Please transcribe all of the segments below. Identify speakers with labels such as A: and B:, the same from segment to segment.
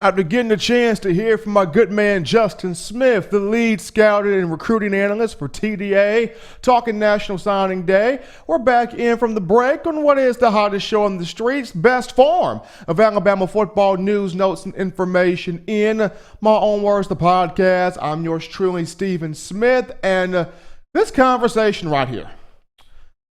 A: After getting a chance to hear from my good man Justin Smith, the lead scouting and recruiting analyst for TDA, talking National Signing Day, we're back in from the break on what is the hottest show on the streets, best form of Alabama football news, notes, and information in my own words, the podcast. I'm yours truly, Stephen Smith, and this conversation right here.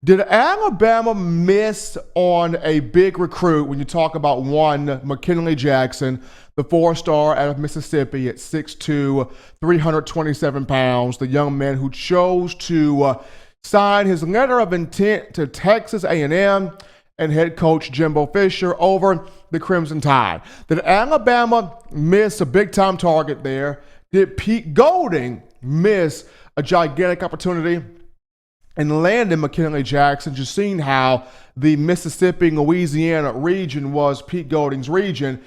A: Did Alabama miss on a big recruit when you talk about one McKinnley Jackson, the four-star out of Mississippi at 6'2", 327 pounds, the young man who chose to sign his letter of intent to Texas A&M and head coach Jimbo Fisher over the Crimson Tide? Did Alabama miss a big-time target there? Did Pete Golding miss a gigantic opportunity and landing McKinnley Jackson, just seeing how the Mississippi and Louisiana region was Pete Golding's region?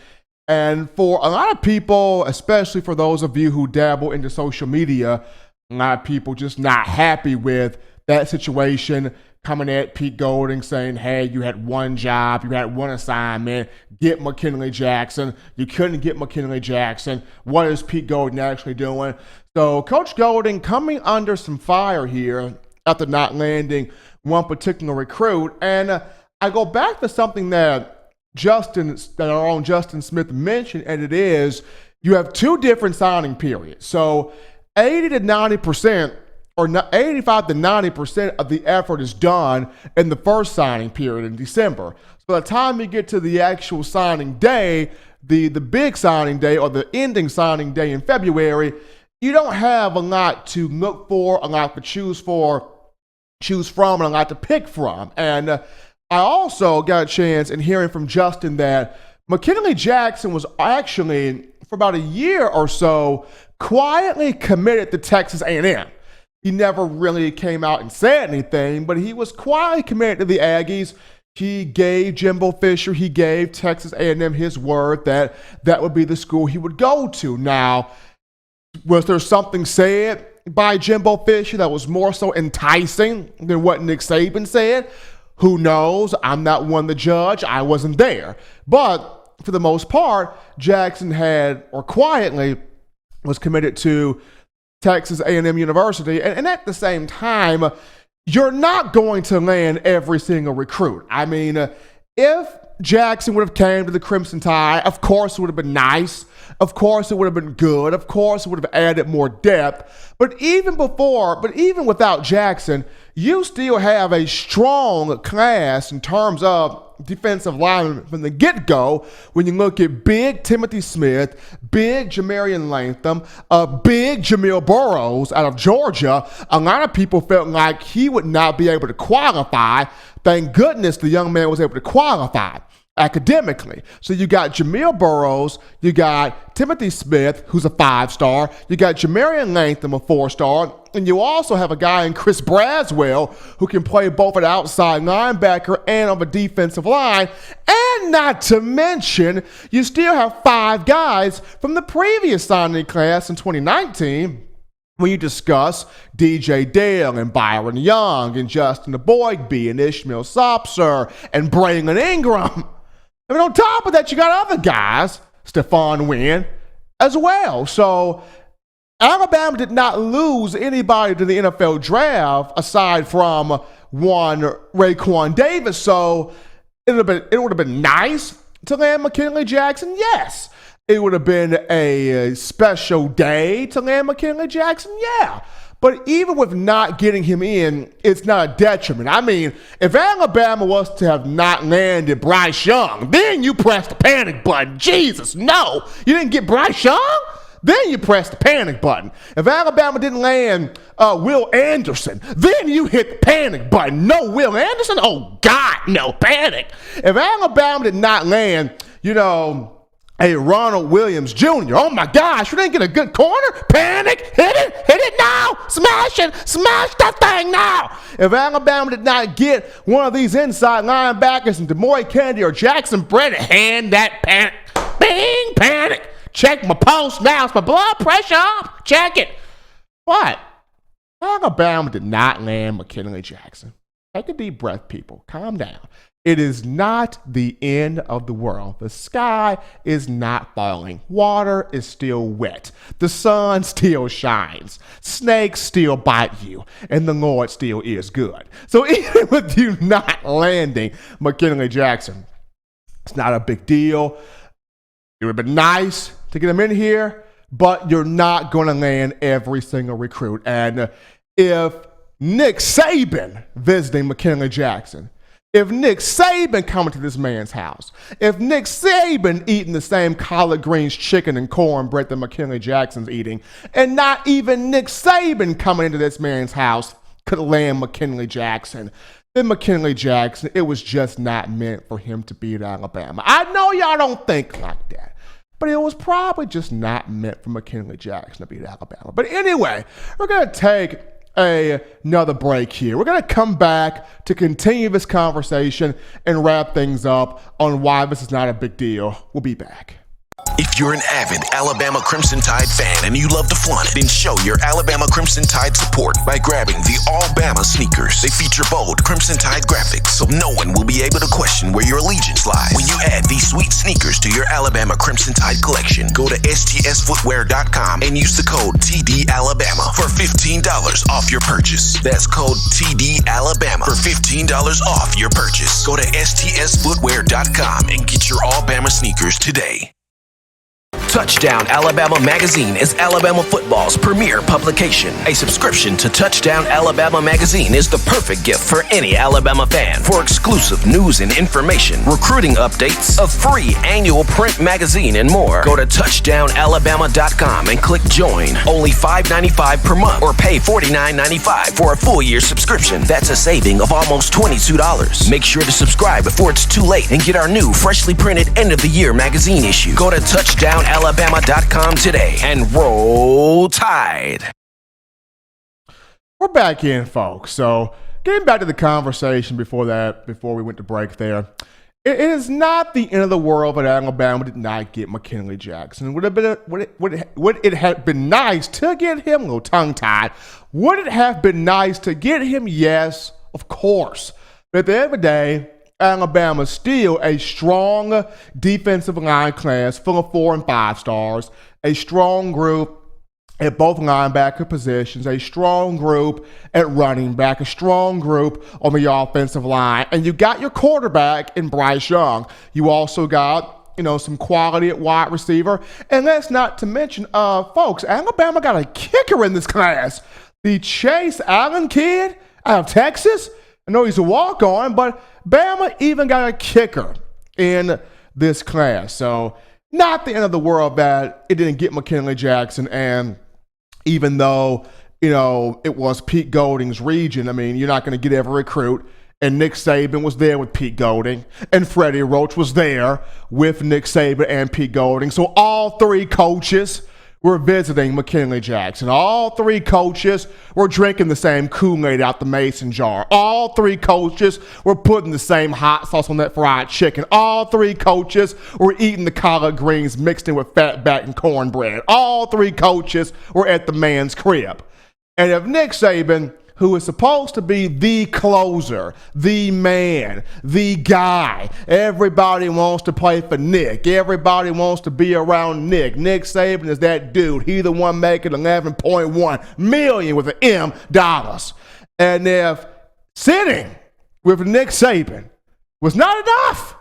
A: And for a lot of people, especially for those of you who dabble into social media, a lot of people just not happy with that situation, coming at Pete Golding saying, hey, you had one job, you had one assignment, get McKinnley Jackson. You couldn't get McKinnley Jackson. What is Pete Golding actually doing? So Coach Golding coming under some fire here after not landing one particular recruit. And I go back to something that our own Justin Smith mentioned, and it is you have two different signing periods. So 80 to 90%, or 85 to 90% of the effort is done in the first signing period in December. So by the time you get to the actual signing day, the big signing day or the ending signing day in February, you don't have a lot to look for, a lot to choose from, and a lot to pick from. And I also got a chance in hearing from Justin that McKinnley Jackson was actually, for about a year or so, quietly committed to Texas A&M. He never really came out and said anything, but he was quietly committed to the Aggies. He gave Jimbo Fisher, he gave Texas A&M his word that that would be the school he would go to. Now, was there something said by Jimbo Fisher that was more so enticing than what Nick Saban said? Who knows? I'm not one to judge. I wasn't there. But for the most part, Jackson quietly was committed to Texas A&M University. And at the same time, you're not going to land every single recruit. I mean, if Jackson would have came to the Crimson Tide, of course it would have been nice. Of course it would have been good. Of course it would have added more depth. But even without Jackson, you still have a strong class in terms of defensive linemen from the get-go when you look at big Timothy Smith, big Jamarian Latham, big Jamil Burroughs out of Georgia. A lot of people felt like he would not be able to qualify. Thank goodness the young man was able to qualify academically. So you got Jamil Burroughs, you got Timothy Smith, who's a 5-star, you got Jamarian Latham, a 4-star, and you also have a guy in Chris Braswell who can play both at outside linebacker and on the defensive line. And not to mention, you still have 5 guys from the previous signing class in 2019 when you discuss DJ Dale and Byron Young and Justin Aboigbe and Ishmael Sopser and Braylon Ingram. I mean, on top of that, you got other guys, Stephon Wynn, as well. So Alabama did not lose anybody to the NFL draft aside from one Raekwon Davis. So it would have been nice to land McKinnley Jackson. Yes. It would have been a special day to land McKinnley Jackson. Yeah. But even with not getting him in, it's not a detriment. I mean, if Alabama was to have not landed Bryce Young, then you press the panic button. Jesus, no. You didn't get Bryce Young? Then you press the panic button. If Alabama didn't land Will Anderson, then you hit the panic button. No Will Anderson? Oh, God, no, panic. If Alabama did not land, a Ronald Williams Jr. Oh my gosh, you didn't get a good corner? Panic, hit it now, smash that thing now. If Alabama did not get one of these inside linebackers in Demoy Kennedy or Jackson Brett, hand that panic, bing, panic. Check my pulse now, is my blood pressure up? Check it. What? Alabama did not land McKinnley Jackson. Take a deep breath, people. Calm down. It is not the end of the world. The sky is not falling. Water is still wet. The sun still shines. Snakes still bite you. And the Lord still is good. So even with you not landing McKinnley Jackson, it's not a big deal. It would have been nice to get him in here, but you're not going to land every single recruit. And if Nick Saban visiting McKinnley Jackson, if Nick Saban coming to this man's house, if Nick Saban eating the same collard greens, chicken, and cornbread that McKinnley Jackson's eating, and not even Nick Saban coming into this man's house could land McKinnley Jackson, then McKinnley Jackson, it was just not meant for him to beat Alabama. I know y'all don't think like that, but it was probably just not meant for McKinnley Jackson to beat Alabama. But anyway, we're going to take another break here. We're going to come back to continue this conversation and wrap things up on why this is not a big deal. We'll be back.
B: If you're an avid Alabama Crimson Tide fan and you love to flaunt it, then show your Alabama Crimson Tide support by grabbing the All-Bama sneakers. They feature bold Crimson Tide graphics, so no one will be able to question where your allegiance lies. When you add these sweet sneakers to your Alabama Crimson Tide collection, go to stsfootwear.com and use the code TDAlabama for $15 off your purchase. That's code TDAlabama for $15 off your purchase. Go to stsfootwear.com and get your All-Bama sneakers today. Touchdown Alabama Magazine is Alabama football's premier publication. A subscription to Touchdown Alabama Magazine is the perfect gift for any Alabama fan. For exclusive news and information, recruiting updates, a free annual print magazine, and more, go to touchdownalabama.com and click join. Only $5.95 per month or pay $49.95 for a full year subscription. That's a saving of almost $22. Make sure to subscribe before it's too late and get our new freshly printed end of the year magazine issue. Go to touchdownalabama.com today and roll Tide.
A: We're back in, folks. So getting back to the conversation before we went to break there, it is not the end of the world that Alabama did not get McKinnley Jackson. Would it have been nice to get him? A little tongue-tied. Would it have been nice to get him? Yes, of course. But at the end of the day, Alabama's still a strong defensive line class full of 4 and 5 stars, a strong group at both linebacker positions, a strong group at running back, a strong group on the offensive line. And you got your quarterback in Bryce Young. You also got, some quality at wide receiver. And that's not to mention, folks, Alabama got a kicker in this class. The Chase Allen kid out of Texas. I know he's a walk-on, but Bama even got a kicker in this class. So not the end of the world that it didn't get McKinnley Jackson. And even though, it was Pete Golding's region, you're not going to get every recruit. And Nick Saban was there with Pete Golding. And Freddie Roach was there with Nick Saban and Pete Golding. So all 3 coaches were visiting McKinnley Jackson. All 3 coaches were drinking the same Kool-Aid out the mason jar. All 3 coaches were putting the same hot sauce on that fried chicken. All 3 coaches were eating the collard greens mixed in with fatback and cornbread. All 3 coaches were at the man's crib. And if Nick Saban, who is supposed to be the closer, the man, the guy, everybody wants to play for Nick. Everybody wants to be around Nick. Nick Saban is that dude. He's the one making $11.1 million with an M dollars. And if sitting with Nick Saban was not enough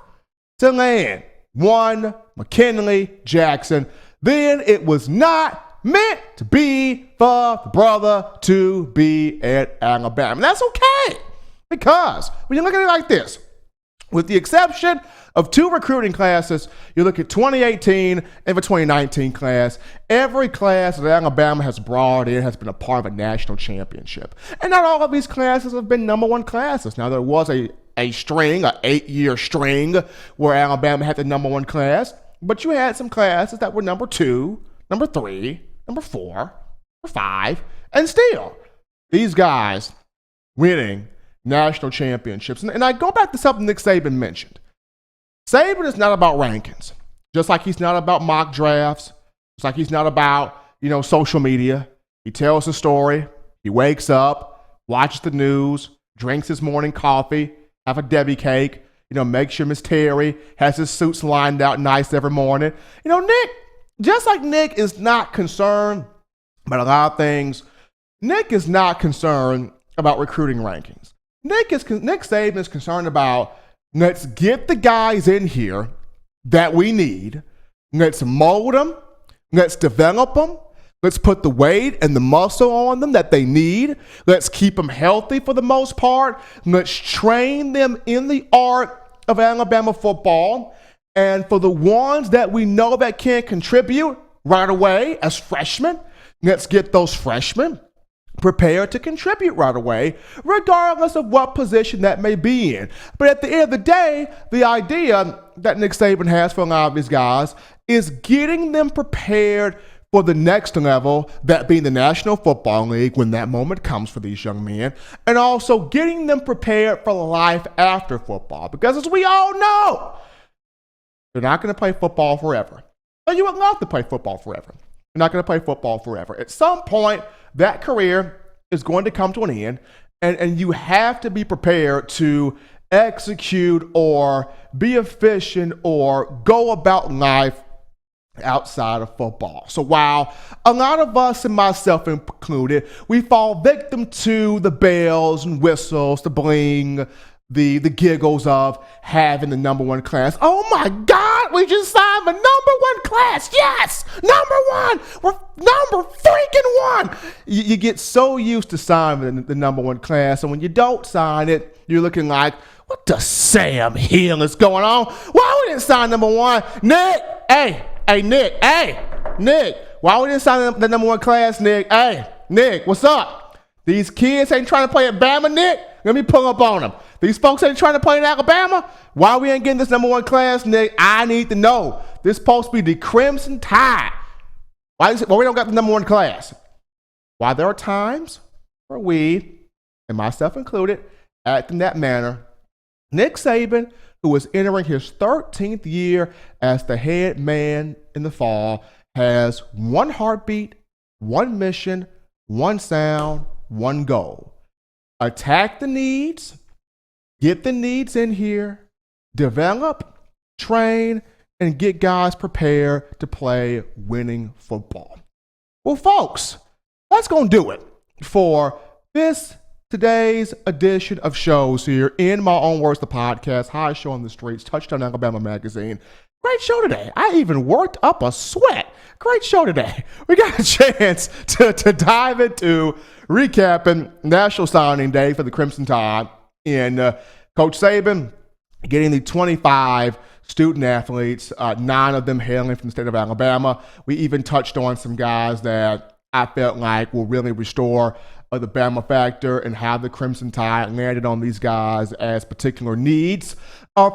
A: to land one McKinnley Jackson, then it was not meant to be for the brother to be at Alabama. And that's okay, because when you look at it like this, with the exception of 2 recruiting classes, you look at 2018 and the 2019 class, every class that Alabama has brought in has been a part of a national championship. And not all of these classes have been number 1 classes. Now, there was a 8-year string where Alabama had the number 1 class, but you had some classes that were number 2, number 3, number 4, number 5, and still, these guys winning national championships. And I go back to something Nick Saban mentioned. Saban is not about rankings, just like he's not about mock drafts, just like he's not about, social media. He tells a story. He wakes up, watches the news, drinks his morning coffee, have a Debbie cake, Make sure Miss Terry has his suits lined out nice every morning. Nick, just like Nick is not concerned about a lot of things, Nick is not concerned about recruiting rankings. Nick Saban is concerned about, let's get the guys in here that we need. Let's mold them. Let's develop them. Let's put the weight and the muscle on them that they need. Let's keep them healthy for the most part. Let's train them in the art of Alabama football. And for the ones that we know that can contribute right away as freshmen, let's get those freshmen prepared to contribute right away, regardless of what position that may be in. But at the end of the day, the idea that Nick Saban has for a lot of these guys is getting them prepared for the next level, that being the National Football League when that moment comes for these young men, and also getting them prepared for life after football. Because as we all know, they're not going to play football forever. But you would love to play football forever. You're not going to play football forever. At some point, that career is going to come to an end, and you have to be prepared to execute or be efficient or go about life outside of football. So while a lot of us, and myself included, we fall victim to the bells and whistles, the bling, the giggles of having the number one class. Oh my God, we just signed the number one class. Yes, number one. We're number freaking one. You get so used to signing the number one class, and when you don't sign it, you're looking like, what the Sam Hill is going on? Why we didn't sign number one? Nick, Nick, why we didn't sign the number one class, Nick? Hey, Nick, what's up? These kids ain't trying to play at Bama, Nick? Let me pull up on them. These folks ain't trying to play in Alabama? Why we ain't getting this number one class, Nick? I need to know. This supposed to be the Crimson Tide. Why we don't got the number one class? Why there are times where we, and myself included, act in that manner. Nick Saban, who is entering his 13th year as the head man in the fall, has one heartbeat, one mission, one sound, one goal. Attack the needs, get the needs in here, develop, train, and get guys prepared to play winning football. Well, folks, that's going to do it for today's edition of shows here in My Own Words, the podcast, Highest Show on the Streets, Touchdown Alabama Magazine. Great show today. I even worked up a sweat. Great show today. We got a chance to dive into recapping National Signing Day for the Crimson Tide and Coach Saban getting the 25 student athletes, 9 of them hailing from the state of Alabama. We even touched on some guys that I felt like will really restore the Bama factor and how the Crimson Tide landed on these guys as particular needs.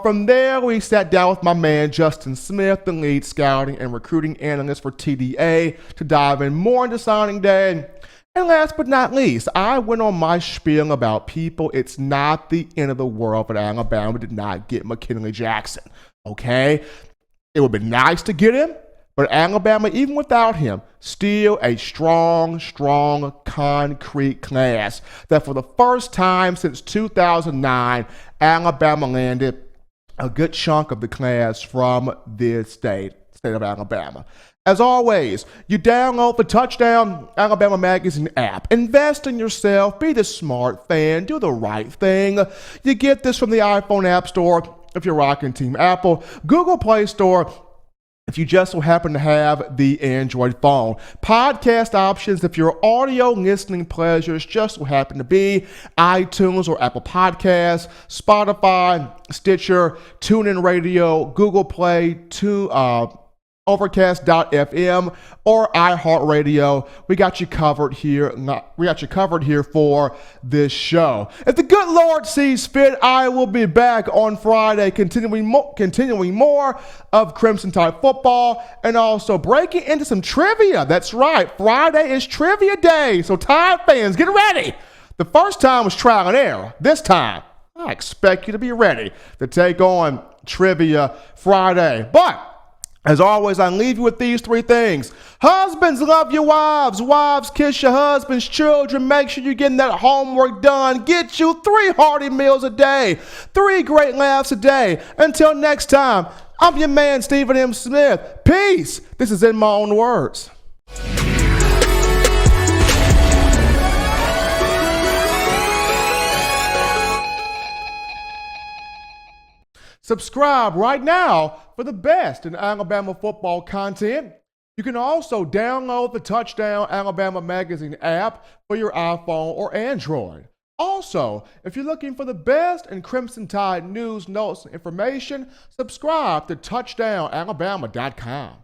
A: From there, we sat down with my man, Justin Smith, the lead scouting and recruiting analyst for TDA, to dive in more into signing day. And last but not least, I went on my spiel about people. It's not the end of the world that Alabama did not get McKinnley Jackson, okay? It would be nice to get him, but Alabama, even without him, still a strong, concrete class that for the first time since 2009, Alabama landed a good chunk of the class from this state of Alabama. As always, you download the Touchdown Alabama Magazine app. Invest in yourself. Be the smart fan. Do the right thing. You get this from the iPhone App Store if you're rocking Team Apple, Google Play Store if you just so happen to have the Android phone. Podcast options if your audio listening pleasures just so happen to be iTunes or Apple Podcasts, Spotify, Stitcher, TuneIn Radio, Google Play, Overcast.fm, or iHeartRadio. We got you covered here. We got you covered here for this show. If the good Lord sees fit, I will be back on Friday, continuing more of Crimson Tide football and also breaking into some trivia. That's right, Friday is Trivia Day, so Tide fans, get ready. The first time was trial and error. This time, I expect you to be ready to take on Trivia Friday. But As always, I leave you with these three things. Husbands, love your wives. Wives, kiss your husbands. Children, make sure you're getting that homework done. Get you 3 hearty meals a day. 3 great laughs a day. Until next time, I'm your man, Stephen M. Smith. Peace. This is In My Own Words. Subscribe right now for the best in Alabama football content. You can also download the Touchdown Alabama Magazine app for your iPhone or Android. Also, if you're looking for the best in Crimson Tide news, notes, and information, subscribe to touchdownalabama.com.